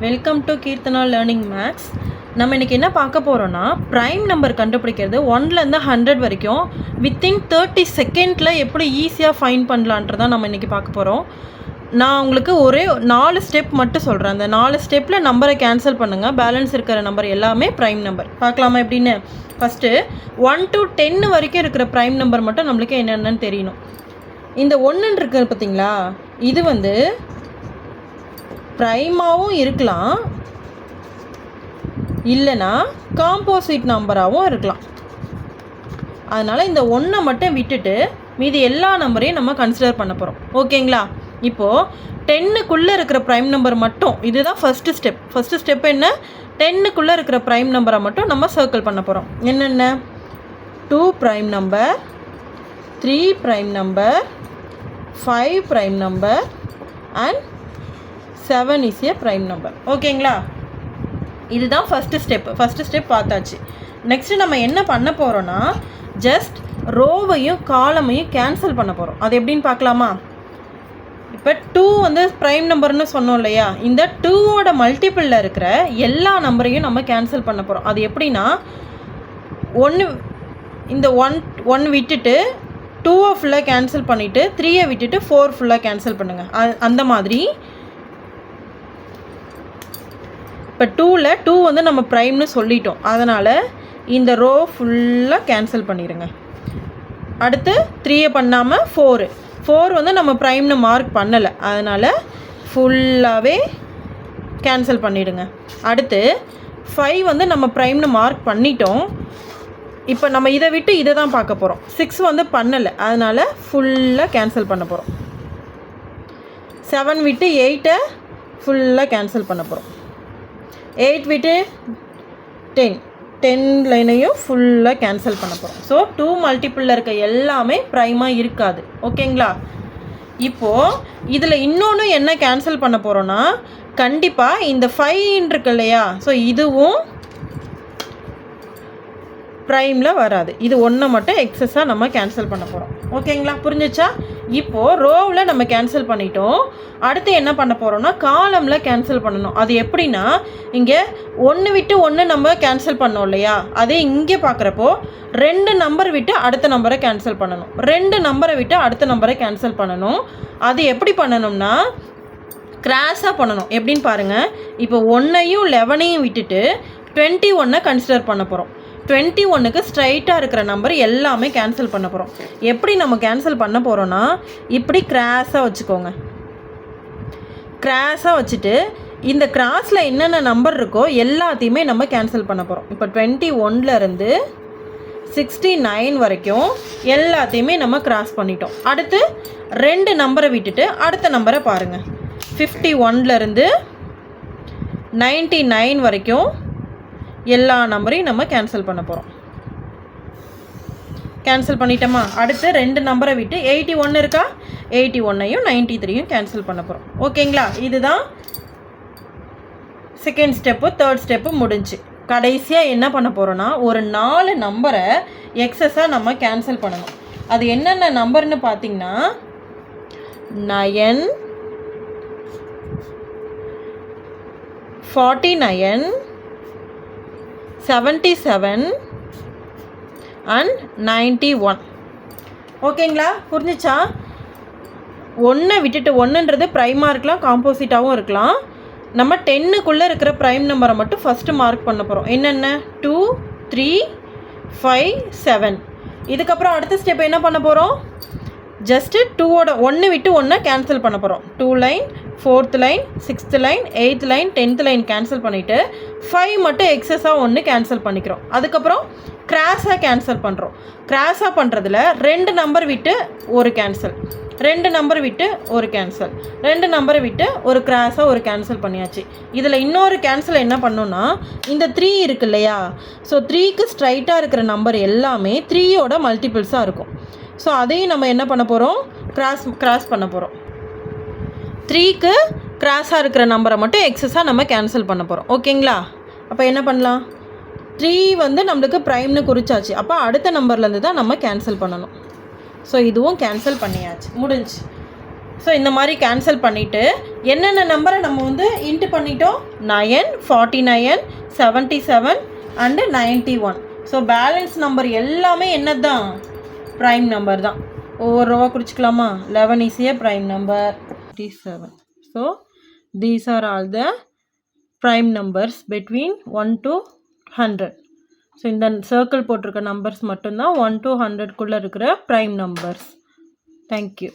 Welcome to Keerthana learning maths. நம்ம இன்றைக்கி என்ன பார்க்க போகிறோன்னா, ப்ரைம் நம்பர் கண்டுபிடிக்கிறது 1லேருந்து 100 வரைக்கும் வித்தின் 30 செகண்டில் எப்படி ஈஸியாக ஃபைண்ட் பண்ணலான்றதான் நம்ம இன்றைக்கி பார்க்க போகிறோம். நான் உங்களுக்கு ஒரே 4 ஸ்டெப் மட்டும் சொல்கிறேன். அந்த 4 ஸ்டெப்பில் நம்பரை கேன்சல் பண்ணுங்கள். பேலன்ஸ் இருக்கிற நம்பர் எல்லாமே ப்ரைம் நம்பர். பார்க்கலாமா எப்படின்னு? ஃபஸ்ட்டு 1 to 10 வரைக்கும் இருக்கிற ப்ரைம் நம்பர் மட்டும் நம்மளுக்கு என்னென்னு தெரியணும். இந்த 1 இருக்குது பார்த்தீங்களா, இது வந்து ப்ரைமாகவும் இருக்கலாம், இல்லைனா காம்போசிட் நம்பராகவும் இருக்கலாம். அதனால் இந்த 1 மட்டும் விட்டுட்டு மீதி எல்லா நம்பரையும் நம்ம கன்சிடர் பண்ண போகிறோம். ஓகேங்களா? இப்போது 10க்குள்ளே இருக்கிற ப்ரைம் நம்பர் மட்டும், இதுதான் ஃபஸ்ட்டு ஸ்டெப். ஃபஸ்ட்டு ஸ்டெப் என்ன? 10க்குள்ளே இருக்கிற ப்ரைம் நம்பரை மட்டும் நம்ம சர்க்கிள் பண்ண போகிறோம். என்னென்ன? 2 prime number, 3 prime number, 5 prime number and 7 is a prime number. ஓகேங்களா? இதுதான் ஃபஸ்ட்டு ஸ்டெப்பு. ஃபஸ்ட்டு ஸ்டெப் பார்த்தாச்சு. நெக்ஸ்ட்டு நம்ம என்ன பண்ண போகிறோன்னா, ஜஸ்ட் ரோவையும் காலமையும் கேன்சல் பண்ண போகிறோம். அது எப்படின்னு பார்க்கலாமா? இப்போ 2 வந்து ப்ரைம் நம்பர்னு சொன்னோம் இல்லையா, இந்த 2வோட மல்டிப்பிளில் இருக்கிற எல்லா நம்பரையும் நம்ம கேன்சல் பண்ண போகிறோம். அது எப்படின்னா, இந்த 1 விட்டுட்டு 2 ஃபுல்லாக கேன்சல் பண்ணிவிட்டு 3 விட்டுட்டு 4 ஃபுல்லாக கேன்சல் பண்ணுங்கள். அந்த மாதிரி இப்போ 2ல் 2 வந்து நம்ம ப்ரைம்னு சொல்லிட்டோம். அதனால் இந்த ரோ ஃபுல்லாக கேன்சல் பண்ணிடுங்க. அடுத்து 3 பண்ணாமல் 4 வந்து நம்ம ப்ரைம்னு மார்க் பண்ணலை, அதனால் ஃபுல்லாகவே கேன்சல் பண்ணிவிடுங்க. அடுத்து 5 வந்து நம்ம ப்ரைம்னு மார்க் பண்ணிட்டோம். இப்போ நம்ம இதை விட்டு இதை தான் பார்க்க போகிறோம். 6 வந்து பண்ணலை, அதனால் ஃபுல்லாக கேன்சல் பண்ண போகிறோம். 7 விட்டு 8 ஃபுல்லாக கேன்சல் பண்ண போகிறோம். 8 விட்டு 10 லைனையும் ஃபுல்லாக கேன்சல் பண்ண போகிறோம். ஸோ 2 மல்டிப்பிளில் இருக்க எல்லாமே ப்ரைமாக இருக்காது. ஓகேங்களா? இப்போது இதில் இன்னொன்று என்ன கேன்சல் பண்ண போகிறோன்னா, கண்டிப்பாக இந்த 5 இருக்கு இல்லையா, ஸோ இதுவும் ப்ரைமில் வராது. இது 1 மட்டும் எக்ஸஸாக நம்ம கேன்சல் பண்ண போகிறோம். ஓகேங்களா? புரிஞ்சிச்சா? இப்போது ரோவில் நம்ம கேன்சல் பண்ணிட்டோம். அடுத்து என்ன பண்ண போகிறோன்னா, காலமில் கேன்சல் பண்ணணும். அது எப்படின்னா, இங்கே 1 விட்டு 1 நம்ம கேன்சல் பண்ணோம் இல்லையா, அதே இங்கே பார்க்குறப்போ 2 நம்பர் விட்டு அடுத்த நம்பரை கேன்சல் பண்ணணும். 2 நம்பரை விட்டு அடுத்த நம்பரை கேன்சல் பண்ணணும். அது எப்படி பண்ணணும்னா, கிராஸாக பண்ணணும். எப்படின்னு பாருங்கள். இப்போ 1ஐயும் 11ஐயும் விட்டுட்டு 21 கன்சிடர் பண்ண போகிறோம். 21க்கு ஸ்ட்ரைட்டாக இருக்கிற நம்பர் எல்லாமே கேன்சல் பண்ண போகிறோம். எப்படி நம்ம கேன்சல் பண்ண போகிறோன்னா, இப்படி கிராஸாக வச்சுக்கோங்க. கிராஸாக வச்சுட்டு இந்த கிராஸில் என்னென்ன நம்பர் இருக்கோ எல்லாத்தையுமே நம்ம கேன்சல் பண்ண போகிறோம். இப்போ 21லேருந்து 69 வரைக்கும் எல்லாத்தையுமே நம்ம கிராஸ் பண்ணிட்டோம். அடுத்து 2 நம்பரை விட்டுட்டு அடுத்த நம்பரை பாருங்கள். 51லேருந்து 99 வரைக்கும் எல்லா நம்பரையும் நம்ம கேன்சல் பண்ண போகிறோம். கேன்சல் பண்ணிட்டோமா? அடுத்து 2 நம்பரை விட்டு 81 இருக்கா, 81ஐயும் 93யும் கேன்சல் பண்ண போகிறோம். ஓகேங்களா? இதுதான் செகண்ட் ஸ்டெப்பு. தேர்ட் ஸ்டெப்பு முடிஞ்சு. கடைசியாக என்ன பண்ண போகிறோன்னா, ஒரு 4 நம்பரை எக்ஸஸாக நம்ம கேன்சல் பண்ணணும். அது என்னென்ன நம்பர்னு பார்த்தீங்கன்னா, 9, 49, 77 அண்ட் 91. ஓகேங்களா? புரிஞ்சிச்சா? 1 விட்டுட்டு 1ன்றது ப்ரைமாக இருக்கலாம், காம்போசிட்டாகவும் இருக்கலாம். நம்ம 10க்குள்ளே இருக்கிற ப்ரைம் நம்பரை மட்டும் ஃபஸ்ட்டு மார்க் பண்ண போகிறோம். என்னென்ன? 2, 3, 5, 7. இதுக்கப்புறம் அடுத்த ஸ்டெப் என்ன பண்ண போகிறோம்? ஜஸ்ட்டு 2ஓட 1 விட்டு 1 கேன்சல் பண்ண போகிறோம். 2 line, 4th line, 6th line, 8th line, 10th line cancel பண்ணிவிட்டு 5 மட்டும் எக்ஸஸாக 1 கேன்சல் பண்ணிக்கிறோம். அதுக்கப்புறம் கிராஸாக கேன்சல் பண்ணுறோம். கிராஸாக பண்ணுறதுல 2 நம்பர் விட்டு ஒரு கேன்சல், 2 நம்பர் விட்டு ஒரு கேன்சல், 2 நம்பரை விட்டு ஒரு கிராஸாக ஒரு கேன்சல் பண்ணியாச்சு. இதில் இன்னொரு கேன்சல் என்ன பண்ணோன்னா, இந்த 3 இருக்கு இல்லையா, ஸோ 3க்கு ஸ்ட்ரைட்டாக இருக்கிற நம்பர் எல்லாமே 3யோட மல்டிபிள்ஸாக இருக்கும். ஸோ அதையும் நம்ம என்ன பண்ண போகிறோம்? கிராஸ் பண்ண போகிறோம். 3க்கு கிராஸாக இருக்கிற நம்பரை மட்டும் எக்ஸஸாக நம்ம கேன்சல் பண்ண போகிறோம். ஓகேங்களா? அப்போ என்ன பண்ணலாம்? 3 வந்து நம்மளுக்கு ப்ரைம்னு குறிச்சாச்சு. அப்போ அடுத்த நம்பர்லேருந்து தான் நம்ம கேன்சல் பண்ணணும். ஸோ இதுவும் கேன்சல் பண்ணியாச்சு, முடிஞ்சு. ஸோ இந்த மாதிரி கேன்சல் பண்ணிவிட்டு என்னென்ன நம்பரை நம்ம வந்து இன்ட்டு பண்ணிட்டோம் 9, 49, 77 அண்டு 91. ஸோ பேலன்ஸ் நம்பர் எல்லாமே என்னது தான் ப்ரைம் நம்பர் தான். ஒவ்வொரு ரூபா குறிச்சிக்கலாமா? 11 is a prime number. 57. So these are all the prime numbers between 1 to 100. So இந்த சர்க்கிள் போட்டிருக்க நம்பர்ஸ் மட்டும்தான் 1 to 100குள்ளே இருக்கிற ப்ரைம் நம்பர்ஸ். தேங்க்யூ.